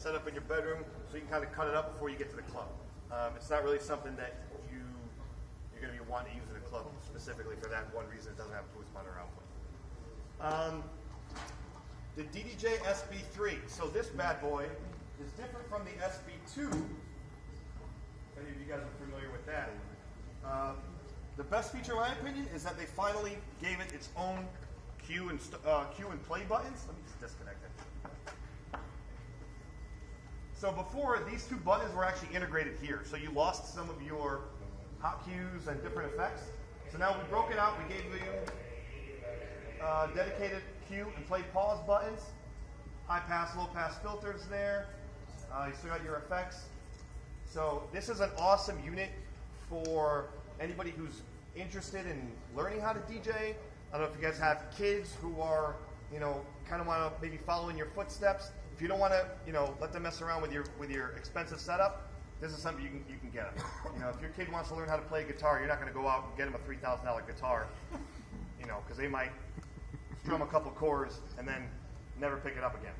set up in your bedroom so you can kind of cut it up before you get to the club. It's not really something that you're going to be wanting to use in a club specifically for that one reason. It doesn't have boost monitor output. The DDJ-SB3. So this bad boy is different from the SB2. If any of you guys are familiar with that. The best feature, in my opinion, is that they finally gave it its own cue and play buttons. Let me just disconnect it. So before, these two buttons were actually integrated here. So you lost some of your hot cues and different effects. So now we broke it out. We gave you dedicated cue and play pause buttons. High pass, low pass filters there. You still got your effects. So this is an awesome unit for anybody who's interested in learning how to DJ. I don't know if you guys have kids who are, kind of want to maybe follow in your footsteps. If you don't want to, let them mess around with your expensive setup, this is something you can get them. If your kid wants to learn how to play guitar, you're not going to go out and get him a $3,000 guitar, because they might strum a couple chords and then never pick it up again.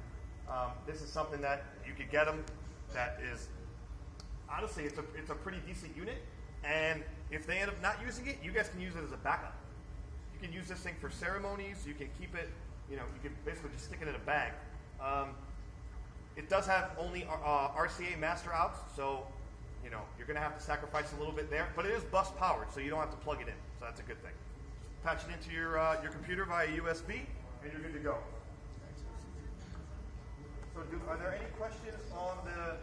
This is something that you could get them. That is, honestly, it's a pretty decent unit. And if they end up not using it, you guys can use it as a backup. You can use this thing for ceremonies. You can keep it, you can basically just stick it in a bag. It does have only RCA master outs, so you're going to have to sacrifice a little bit there. But it is bus powered, so you don't have to plug it in. So that's a good thing. Just patch it into your computer via USB, and you're good to go. So are there any questions on the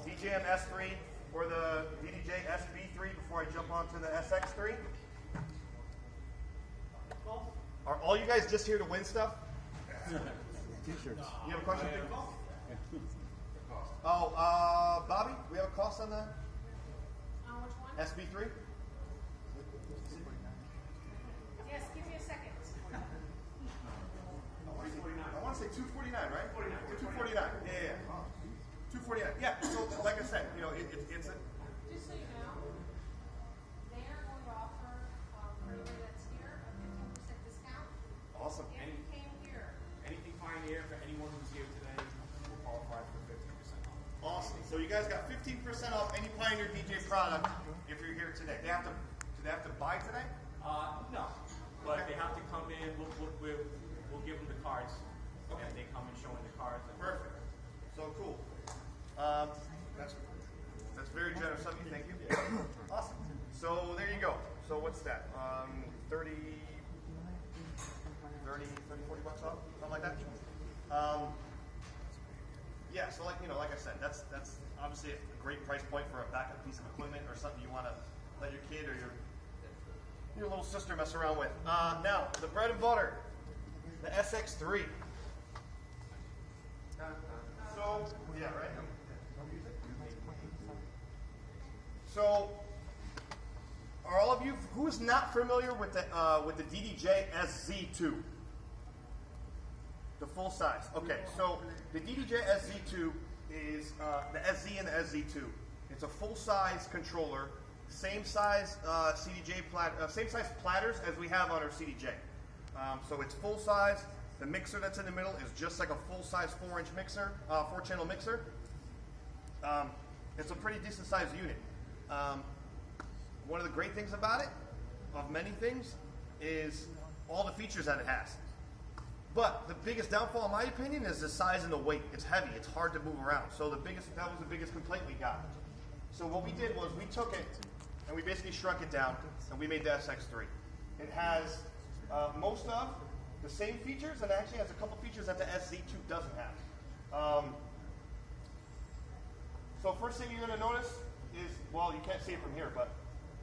DJM-S3 or the DDJ-SB3 before I jump onto the SX3? Are all you guys just here to win stuff? T-shirts. You have a question? Oh, Bobby, we have a cost on that? Which one? SB3? Yes, give me a second. I want to say 249, right? 249. Yeah. 249. Yeah. So, like I said, it's a. Just so you know, they are going to offer for anybody that's here a 15% discount. Awesome. If you came here. Anything Pioneer for anyone who's here today will qualify for 15% off. Awesome. So you guys got 15% off any Pioneer DJ product if you're here today. Do they have to buy today? No, but they have to come in. We'll give them the cards. Okay. And they come and show in the cards. Perfect. So cool. That's very generous of you. Thank you. Awesome. So there you go. So what's that? 30, 40 bucks off, something like that. Yeah. So like I said, that's obviously a great price point for a backup piece of equipment or something you want to let your kid or your little sister mess around with. Now the bread and butter, the SX3. So yeah, right. So, are all of you who's not familiar with the DDJ-RZ2, the full size? Okay, so the DDJ-RZ2 is the SZ and the SZ2. It's a full size controller, same size same size platters as we have on our CDJ. So it's full size. The mixer that's in the middle is just like a full size 4-inch mixer, 4-channel mixer. It's a pretty decent sized unit. One of the great things about it, of many things, is all the features that it has. But the biggest downfall, in my opinion, is the size and the weight. It's heavy. It's hard to move around. So that was the biggest complaint we got. So what we did was we took it and we basically shrunk it down and we made the SX3. It has most of the same features and actually has a couple features that the SZ2 doesn't have. So first thing you're going to notice is, well, you can't see it from here, but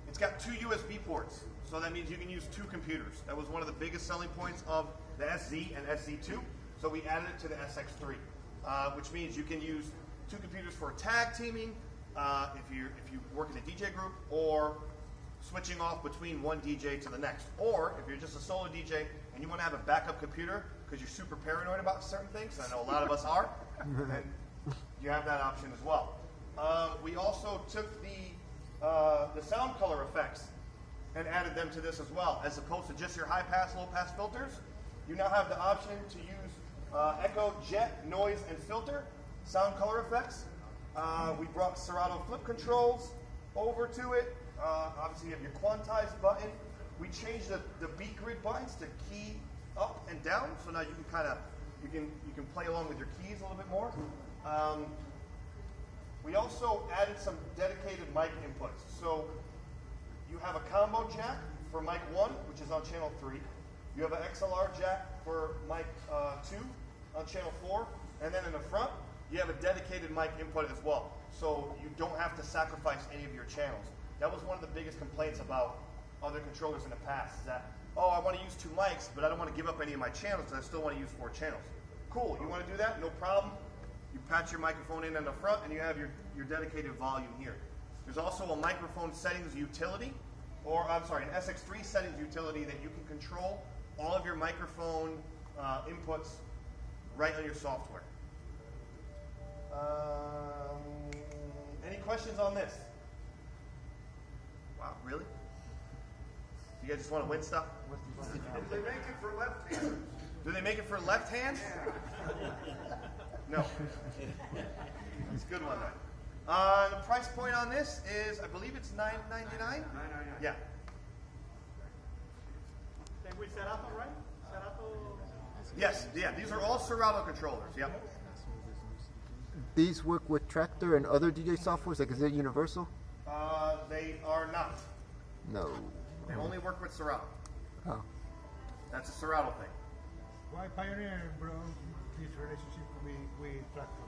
it's got 2 USB ports. So that means you can use 2 computers. That was one of the biggest selling points of the SZ and SZ2. So we added it to the SX3, which means you can use 2 computers for tag teaming if you work in a DJ group, or switching off between one DJ to the next. Or if you're just a solo DJ and you want to have a backup computer because you're super paranoid about certain things, I know a lot of us are, then you have that option as well. We also took the sound color effects and added them to this as well. As opposed to just your high pass, low pass filters, you now have the option to use echo, jet, noise, and filter sound color effects. We brought Serato flip controls over to it. Obviously, you have your quantized button. We changed the beat grid buttons to key up and down, so now you can kind of you can play along with your keys a little bit more. We also added some dedicated mic inputs. So you have a combo jack for mic 1, which is on channel 3. You have an XLR jack for mic 2 on channel 4. And then in the front, you have a dedicated mic input as well. So you don't have to sacrifice any of your channels. That was one of the biggest complaints about other controllers in the past, is that, oh, I want to use 2 mics, but I don't want to give up any of my channels, because I still want to use 4 channels. Cool, you want to do that? No problem. You patch your microphone in the front, and you have your dedicated volume here. There's also a microphone settings utility, or I'm sorry, an SX3 settings utility that you can control all of your microphone inputs right on your software. Any questions on this? Wow, really? You guys just want to win stuff? They make it for left-handers. Do they make it for left hands? No. It's a good one, though. The price point on this is, I believe it's $9.99? $9.99. Yeah. Then we set up, right? Set up. Yes, yeah, these are all Serato controllers, yep. These work with Tractor and other DJ softwares? Like, is it universal? They are not. No. They only work with Serato. Oh. That's a Serato thing. Why Pioneer broke this relationship with Tractor?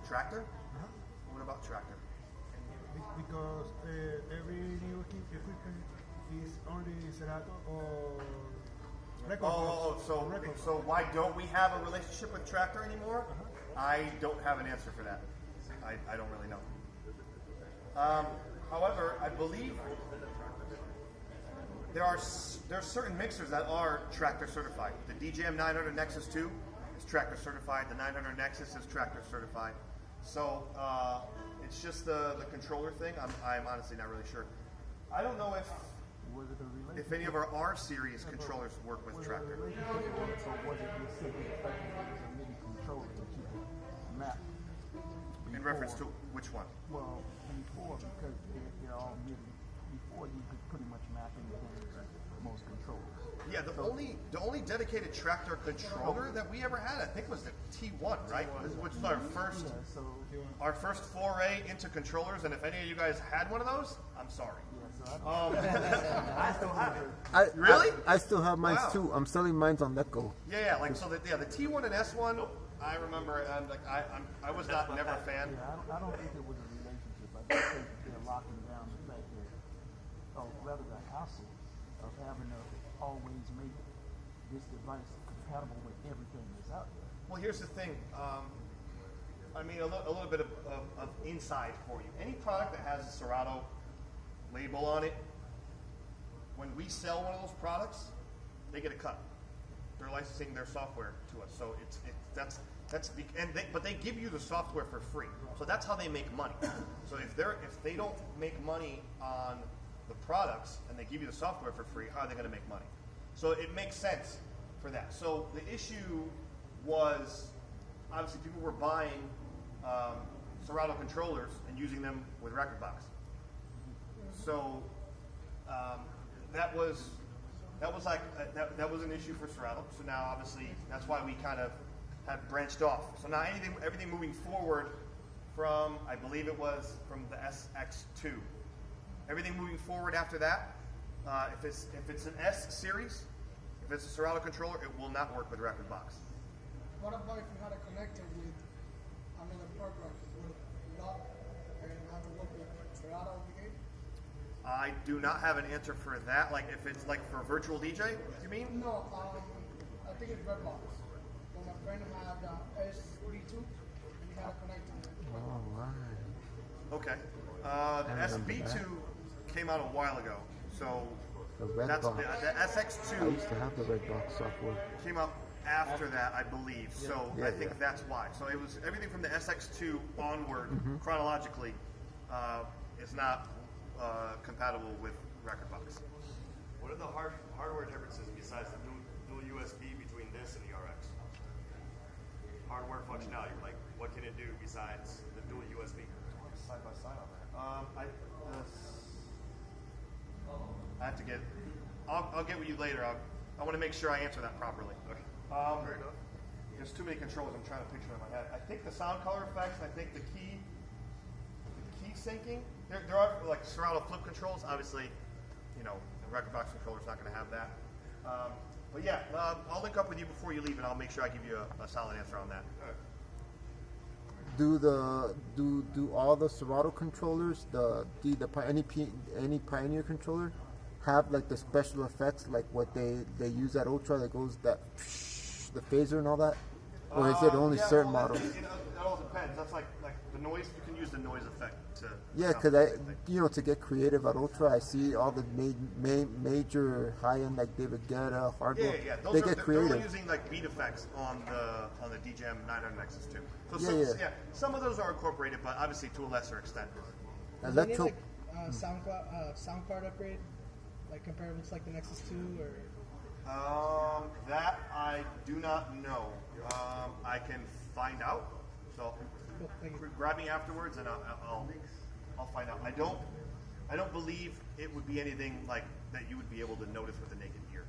Tractor? What about Tractor? Because every new equipment is only Serato or record box. So why don't we have a relationship with Tractor anymore? I don't have an answer for that. I don't really know. However, I believe there's certain mixers that are Tractor certified. The DJM900 Nexus 2 is Tractor certified. The 900 Nexus is Tractor certified. So it's just the controller thing. I'm honestly not really sure. I don't know if any of our R series controllers work with Tractor. So was it just simply the fact that it was a MIDI controller that you could map? In reference to which one? Well, before, because they're all MIDI. Before, you could pretty much map anything to most controllers. Yeah, the only dedicated Tractor controller that we ever had, I think, was the T1, right? Which was our first foray into controllers. And if any of you guys had one of those, I'm sorry. I still have it. Really? I still have mine Wow. too. I'm selling mine on Letgo. Yeah, like so. The T1 and S1, I remember. I was never a fan. Yeah, I don't think it was a relationship. I just think that they're locking down the fact that, or rather the hassle of having to always make this device compatible with everything that's out there. Well, here's the thing. I mean, a little bit of inside for you. Any product that has a Serato label on it, when we sell one of those products, they get a cut. They're licensing their software to us, so but they give you the software for free, so that's how they make money. So if they don't make money on the products and they give you the software for free, how are they going to make money? So it makes sense for that. So the issue was obviously people were buying Serato controllers and using them with Rekordbox. So that was an issue for Serato. So now obviously that's why we kind of have branched off. So now everything moving forward from, I believe it was from the SX2. Everything moving forward after that, if it's an S series, if it's a Serato controller, it will not work with Rekordbox. What about if you had it connected with another program? Would it lock and have to work with Serato again? I do not have an answer for that. Like if it's like for virtual DJ, you mean? No, I think it's Redbox. When my friend had SB2, he had it connected. All right. Okay. The SB2 came out a while ago, so The red that's box. the I SX2 used to have the red box software. came out after that, I believe. So Yeah, I think yeah. that's why. So it was everything from the SX2 onward chronologically is not compatible with Rekordbox. What are the hardware differences besides the dual USB between this and the RX? Hardware functionality, like what can it do besides the dual USB? Side by side on that. I have to get. I'll get with you later. I want to make sure I answer that properly. Okay. Fair enough. There's too many controls. I'm trying to picture in my head. I think the sound color effects. I think the key syncing. There are like Serato flip controls. Obviously, you know, the record box controller's not going to have that. But yeah, I'll link up with you before you leave, and I'll make sure I give you a solid answer on that. Do all the Serato controllers, any Pioneer controller, have like the special effects like what they use at Ultra that goes the phaser and all that, or is it only certain models? It all depends. That's like the noise. You can use the noise effect to. Yeah, because to get creative at Ultra, I see all the major high-end like David Guetta, hardware. Yeah. They get creative. They're using like beat effects on the DJM-900Xs too. So some of those are incorporated, but obviously to a lesser extent. Do you need like sound card upgrade, like comparable to like the Nexus 2 or? That I do not know. I can find out. So Cool, thank you. grab me afterwards, and I'll find out. I don't believe it would be anything like that you would be able to notice with the naked ear.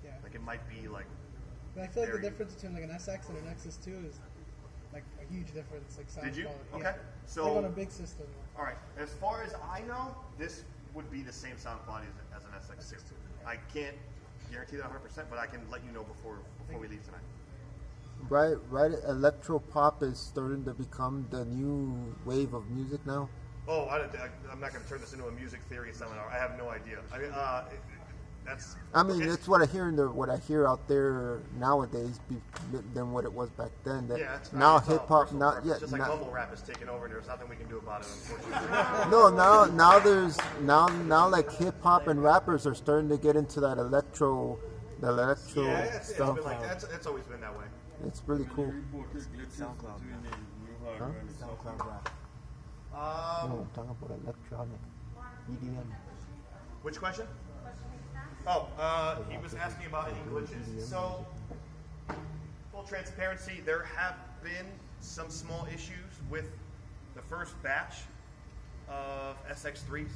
Yeah. Like it might be like. But I feel like the very- difference between like an SX and a Nexus 2 is like a huge difference, like sound Did you? quality. Okay. Yeah. So like on a big system. all right. As far as I know, this would be the same sound quality as an SX2. I can't guarantee that 100%, but I can let you know before we leave tonight. Right. Electro pop is starting to become the new wave of music now. Oh, I'm not going to turn this into a music theory seminar. I have no idea. I mean, that's. I mean, it's what I hear out there nowadays than what it was back then. That Yeah, it's now it's all hip hop, personal not preference. yet. Just like mumble rap is taking over, and there's nothing we can do about it, unfortunately. No, now like hip hop and rappers are starting to get into that electro It's stuff. been like it's always been that way. It's really cool. SoundCloud rap. No, I'm talking about electronic EDM. Which question? He was asking about any glitches. So, full transparency, there have been some small issues with the first batch of SX3s,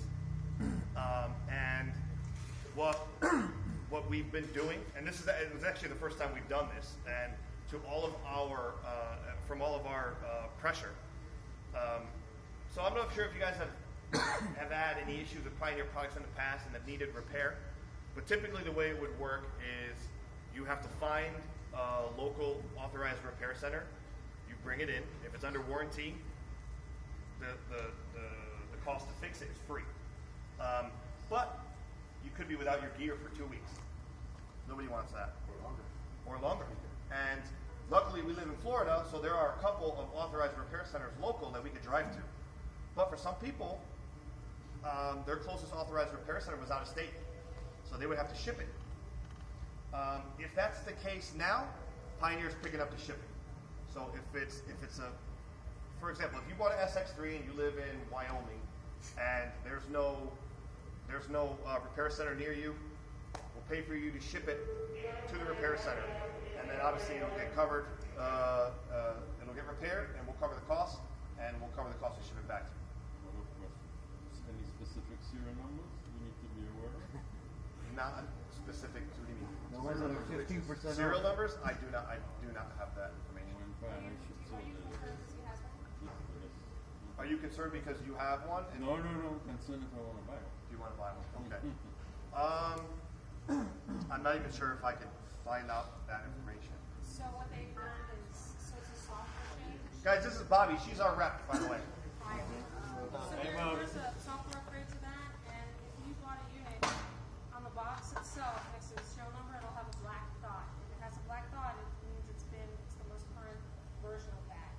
and what we've been doing, and it was actually the first time we've done this, and to all of our from all of our pressure. So I'm not sure if you guys have had any issues with Pioneer products in the past and have needed repair, but typically the way it would work is you have to find a local authorized repair center. You bring it in. If it's under warranty, the cost to fix it is free. But you could be without your gear for 2 weeks. Nobody wants that. Or longer. And luckily we live in Florida, so there are a couple of authorized repair centers local that we could drive to. But for some people, their closest authorized repair center was out of state, so they would have to ship it. If that's the case now, Pioneer's picking up the shipping. So if it's for example, if you bought an SX3 and you live in Wyoming, and there's no repair center near you, we'll pay for you to ship it to the repair center, and then obviously it'll get covered. It'll get repaired, and we'll cover the cost, and we'll cover the cost to ship it back to you. Any specific serial numbers we need to be aware of? Not specific to what do you mean? No one's under 15% Serial numbers? I do not have that information. When Pioneer should say that. Are you concerned because you have one? And No, I'm concerned if I want to buy one. do you want to buy one? Okay. I'm not even sure if I can find out that information. So what they've done is, so it's a software change. Guys, this is Bobby. She's our rep, by the way. So there's a software upgrade to that, and if you bought a unit, on the box itself, next to the serial number, it'll have a black dot. If it has a black dot, it means it's the most current version of that.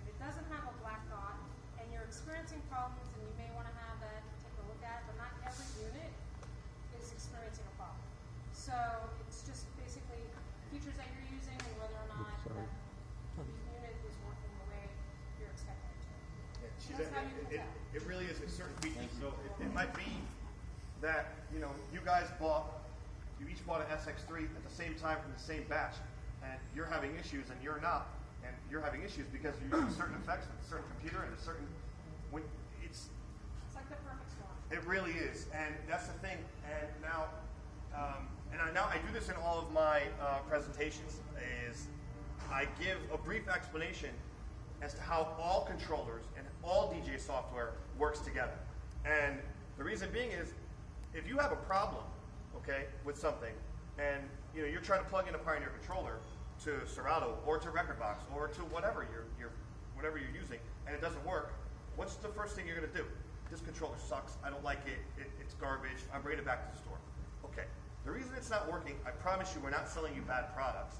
If it doesn't have a black dot, and you're experiencing problems, and you may want to have that, take a look at, but not every unit is experiencing a problem. So it's just basically features that you're using and whether or not that unit is working the way you're expecting it to. That's how you can tell. It really is a certain feature. So it might be that you each bought an SX3 at the same time from the same batch, and you're having issues and you're not. and you're having issues because you're using certain effects with a certain computer and a certain, when it's like the perfect storm. it really is, and that's the thing. And now, I do this in all of my presentations. Is I give a brief explanation as to how all controllers and all DJ software works together. And the reason being is, if you have a problem, okay, with something, and you're trying to plug in a Pioneer controller to Serato or to Rekordbox or to whatever you're using, and it doesn't work, what's the first thing you're going to do? This controller sucks. I don't like it. It's garbage. I'm bringing it back to the store. Okay. The reason it's not working, I promise you, we're not selling you bad products.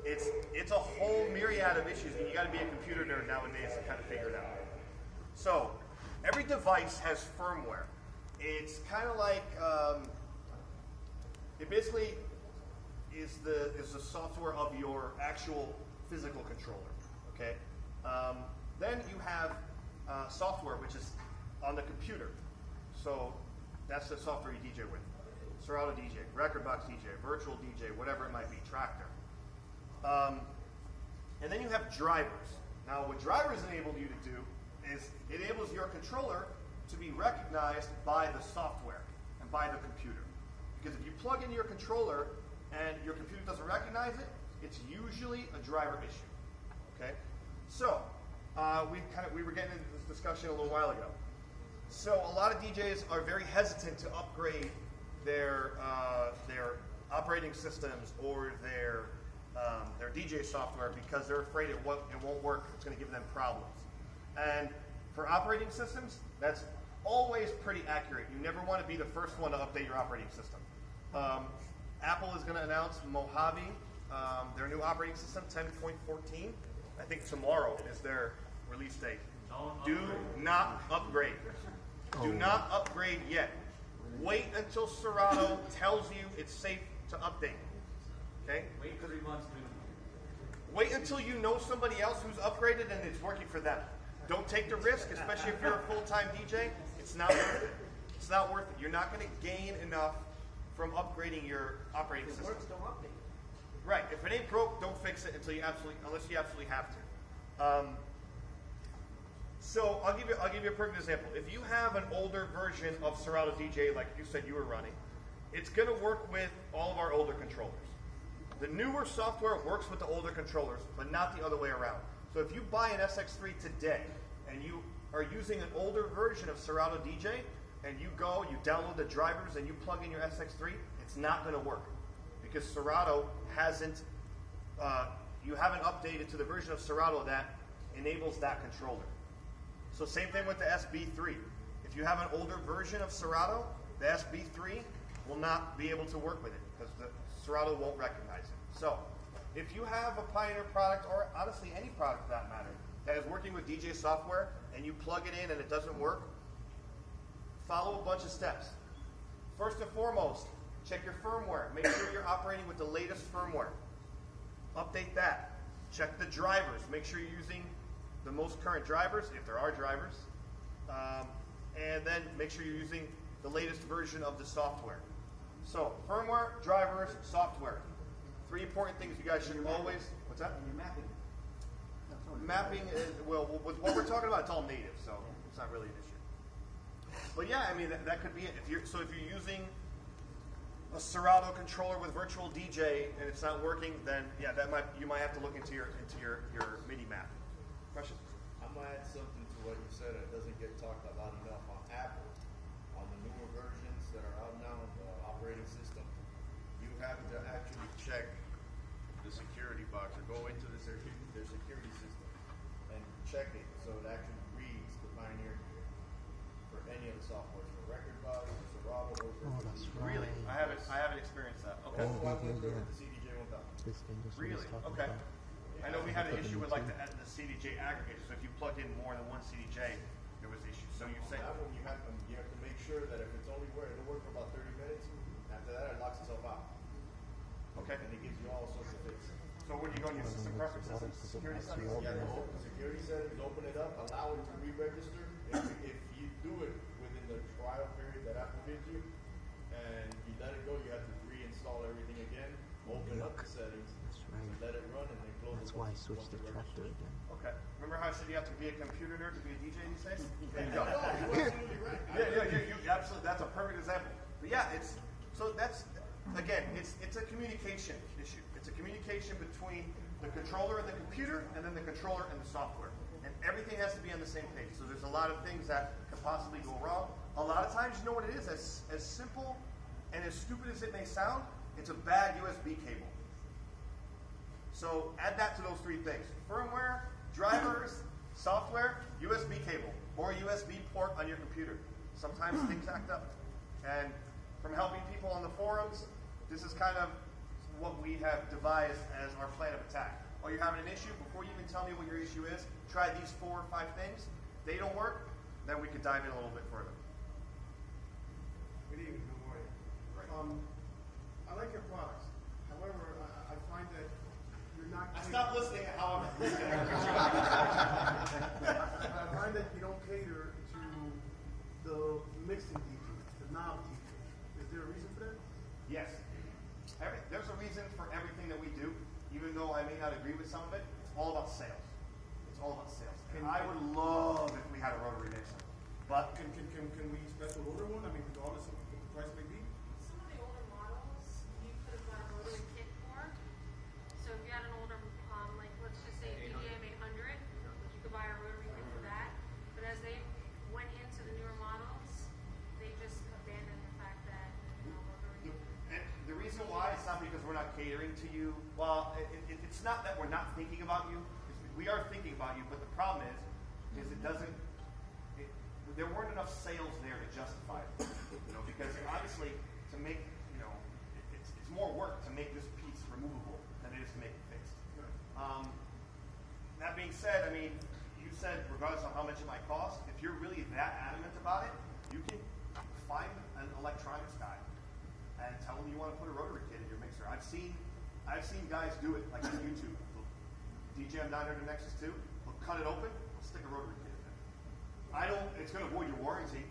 It's a whole myriad of issues, and you got to be a computer nerd nowadays to kind of figure it out. So every device has firmware. It's kind of like it basically is the software of your actual physical controller. Okay. Then you have software, which is on the computer. So that's the software you DJ with. Serato DJ, Rekordbox DJ, Virtual DJ, whatever it might be, Tractor. And then you have drivers. Now what drivers enable you to do is it enables your controller to be recognized by the software and by the computer. Because if you plug in your controller and your computer doesn't recognize it, it's usually a driver issue. Okay? So we were getting into this discussion a little while ago. So a lot of DJs are very hesitant to upgrade their operating systems or their DJ software because they're afraid it won't work. It's going to give them problems. And for operating systems, that's always pretty accurate. You never want to be the first one to update your operating system. Apple is going to announce Mojave, their new operating system, 10.14. I think tomorrow is their release date. Do not upgrade. Do not upgrade yet. Wait until Serato tells you it's safe to update. Okay? Wait 3 months, dude. Wait until you know somebody else who's upgraded and it's working for them. Don't take the risk, especially if you're a full-time DJ. It's not worth it. It's not worth it. You're not going to gain enough from upgrading your operating system. Works, don't update. Right. If it ain't broke, don't fix it unless you absolutely have to. So I'll give you a perfect example. If you have an older version of Serato DJ, like you said you were running, it's going to work with all of our older controllers. The newer software works with the older controllers, but not the other way around. So if you buy an SX3 today and you are using an older version of Serato DJ, and you download the drivers and you plug in your SX3, it's not going to work because Serato hasn't. You haven't updated to the version of Serato that enables that controller. So same thing with the SB3. If you have an older version of Serato, the SB3 will not be able to work with it because the Serato won't recognize it. So if you have a Pioneer product, or honestly any product for that matter, that is working with DJ software and you plug it in and it doesn't work, follow a bunch of steps. First and foremost, check your firmware. Make sure you're operating with the latest firmware. Update that. Check the drivers. Make sure you're using the most current drivers, if there are drivers. And then make sure you're using the latest version of the software. So, firmware, drivers, software. 3 important things you guys should always, what's that? And you're mapping. Mapping, well, with what we're talking about, it's all native, so it's not really an issue. But yeah, I mean, that could be it. If you're using a Serato controller with virtual DJ and it's not working, then yeah, you might have to look into your MIDI map. Question? I'm gonna add something to what you said that doesn't get talked about enough on Apple. On the newer versions that are out now, the operating system, you have to actually check the security box or go into their security system and check it so it actually reads the Pioneer for any of the software, for Rekordbox, or Serato, or that's Really? right. I haven't experienced that. Okay. That's why we Yeah. went with the CDJ-1000. This thing is what Really? he's talking Okay. about. I know we had an issue with like the CDJ aggregator. So if you plugged in more than one CDJ, there was issues. So you say That one you have to make sure that if it's only it'll work for about 30 minutes. After that, it locks itself out. okay. And it gives you all sorts of things. So where do you go in your system preferences and security settings? Yeah, open security settings, open it up, allow it to re-register. If you do it within the trial period that Apple gives you, and you let it go, you have to reinstall everything again, open up the settings, That's right. let it run, and then close That's why I switched to tractor again. Okay. Remember how I said you have to be a computer nerd to be a DJ these days? There you go. You're absolutely right. You absolutely. That's a perfect example. But yeah, that's again, it's a communication issue. It's a communication between the controller and the computer, and then the controller and the software. And everything has to be on the same page. So there's a lot of things that could possibly go wrong. A lot of times, you know what it is? As simple and as stupid as it may sound, it's a bad USB cable. So add that to those three things: firmware, drivers, software, USB cable, or a USB port on your computer. Sometimes things act up. And from helping people on the forums, this is kind of what we have devised as our plan of attack. Oh, you're having an issue? Before you even tell me what your issue is, try these 4 or 5 things. If they don't work, then we can dive in a little bit further. Good evening, good morning. I like your products. However, I find that you're not. I stopped listening, however. I find that you don't cater to the mixing DJs, the knob DJs. Is there a reason for that? Yes. There's a reason for everything that we do, even though I may not agree with some of it. It's all about sales. It's all about sales. And I would love if we had a rotary mixer, but Can we special order one? I mean, regardless of what the price may be? Some of the older models, you could have got a rotary kit for. So if you had an older, like let's just say DDM-800, you could buy a rotary kit for that. But as they went into the newer models, they just abandoned the fact that rotary. and the reason why it's not because we're not catering to you. Well, it's not that we're not thinking about you. We are thinking about you, but the problem is it doesn't. There weren't enough sales there to justify it, because obviously to make, it's more work to make this piece removable than it is to make it fixed. That being said, I mean, you said regardless of how much it might cost, if you're really that adamant about it, you can find an electronics guy and tell them you want to put a rotary kit in your mixer. I've seen guys do it like on YouTube. DJM-900 Nexus 2, we'll cut it open, we'll stick a rotary kit in there. It's going to avoid your warranty,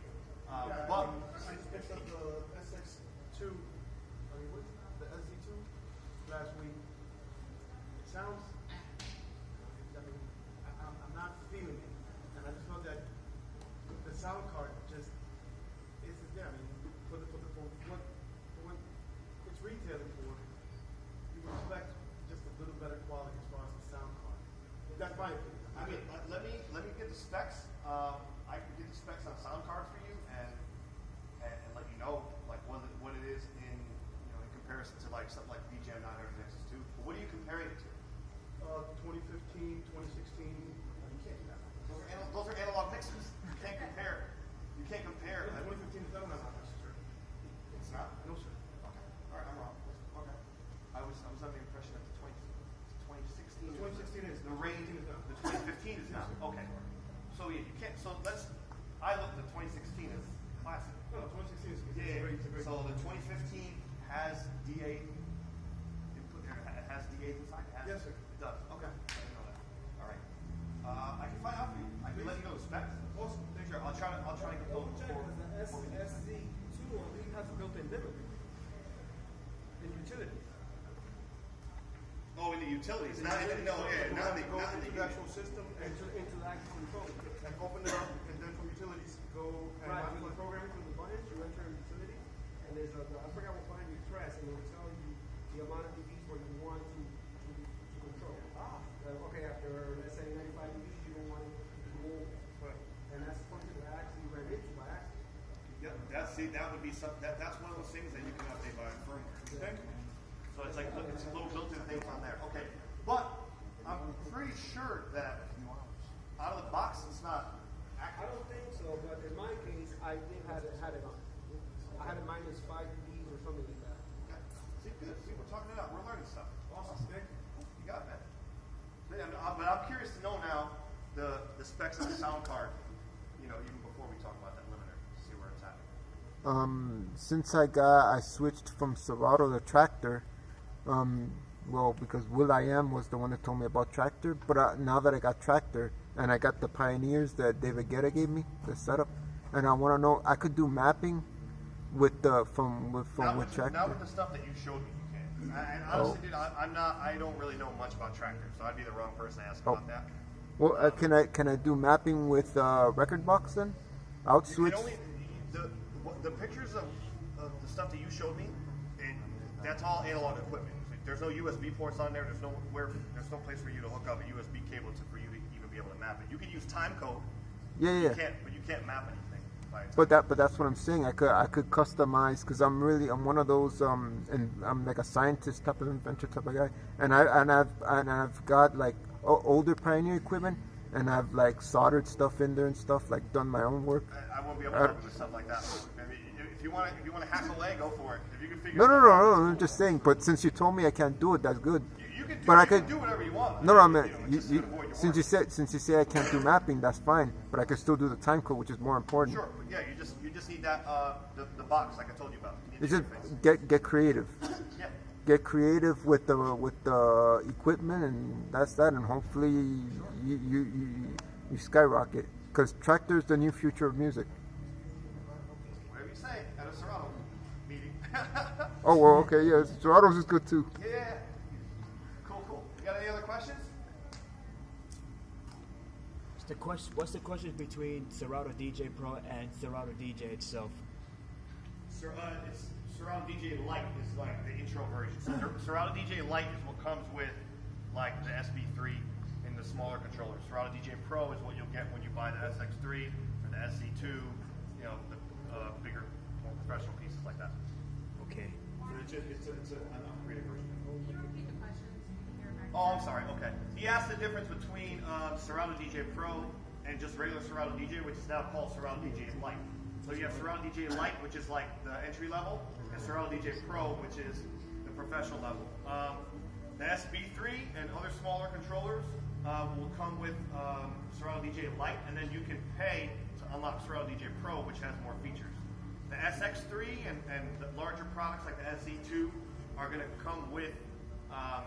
but I just picked up the SX2, the SZ2 last week. It sounds, I'm not feeling it. And I just felt that the sound card just isn't there. I mean, for what it's retailing for, you would expect just a little better quality as far as the sound card. That's my opinion. I mean, let me get the specs. I can get the specs on sound card for you and let you know like what it is in comparison to like something like DJM-900 Nexus 2. But what are you comparing it to? 2015, 2016. You can't do that. Those are analog mixers. You can't compare. You can't compare. 2015 is not necessary. It's not. No, sir. Okay. All right, I'm wrong. Okay. I was under the impression that the 2016. The 2016 is. The range. The 2015 is not. Okay. So yeah, you can't. So I looked at 2016 as classic. No, 2016 is Yeah. great. So the 2015 has D8 input there. It has D8 inside. Yes, sir. It does. Okay. I didn't know that. All right. I can find out for you. I can let you know the specs. Awesome. Sure. I'll try to get those before. The SZ2 only has a built-in dimmer in utilities. Oh, in the utilities. Not in the actual system Into the actual control. and open it up, and then from utilities go and Right, monitor with the programming from the buttons, you enter utilities, and there's I forgot what button you press, and it will tell you the amount of dBs where you want to control. Okay, after, let's say 95 dBs, you don't want it to go over. Right. And that's something that I actually ran into by accident. Yep. That would be something. That's one of those things that you can update by firmware. Thank you. So it's like it's a little built-in things on there. Okay, but I'm pretty sure that out of the box it's not I accurate. don't think so, but in my case, I did had it on. I had a minus 5 dBs or something like that. Okay. See, good. See, we're talking it out. We're learning stuff. Awesome. Thank you. You got it, man. But I'm curious to know now the specs on the sound card. Even before we talk about that limiter, see where it's at. Since I switched from Serato to Tractor, because Will.i.am was the one that told me about Tractor, but now that I got Tractor and I got the Pioneers that David Guetta gave me, the setup, and I want to know, I could do mapping with Tractor. Now with the stuff that you showed me, you can. And honestly, dude, I don't really know much about tractors, so I'd be the wrong person to ask about that. Well, can I do mapping with record box then? Out You switch. can only, the pictures of the stuff that you showed me, that's all analog equipment. There's no USB ports on there. There's no place for you to hook up a USB cable for you to even be able to map it. You can use time code. Yeah. But you can't map anything. But that's what I'm saying. I could customize because I'm one of those and I'm like a scientist type of inventor type of guy, and I've got like older Pioneer equipment, and I've like soldered stuff in there and stuff, like done my own work. I won't be able to help you with stuff like that. I mean, if you want to hack away, go for it. If you can figure. No. I'm just saying. But since you told me I can't do it, that's good. You can do, but I can do whatever you want. No, I mean, since you say I can't do mapping, that's fine. But I can still do the time code, which is more important. Sure, but yeah, you just need that the box like I told you about. It's just get creative. Yeah. Get creative with the equipment, and that's that. And hopefully you skyrocket, because tractor's the new future of music. Whatever you say at a Serato meeting. Oh well, okay, yeah, Serato's is good too. Yeah. Cool. You got any other questions? What's the question between Serato DJ Pro and Serato DJ itself? It's Serato DJ Lite is like the intro version. So Serato DJ Lite is what comes with like the SB3 and the smaller controllers. Serato DJ Pro is what you'll get when you buy the SX3 or the SC2, you know, the bigger, more professional pieces like that. Okay. It's an upgraded version. Can you repeat the questions? Oh, I'm sorry. Okay. He asked the difference between Serato DJ Pro and just regular Serato DJ, which is now called Serato DJ Lite. So you have Serato DJ Lite, which is like the entry level, and Serato DJ Pro, which is the professional level. The SB3 and other smaller controllers will come with Serato DJ Lite, and then you can pay to unlock Serato DJ Pro, which has more features. The SX3 and the larger products like the SC2 are going to come with a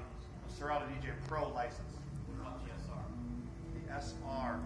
Serato DJ Pro license. What about the SR? The SR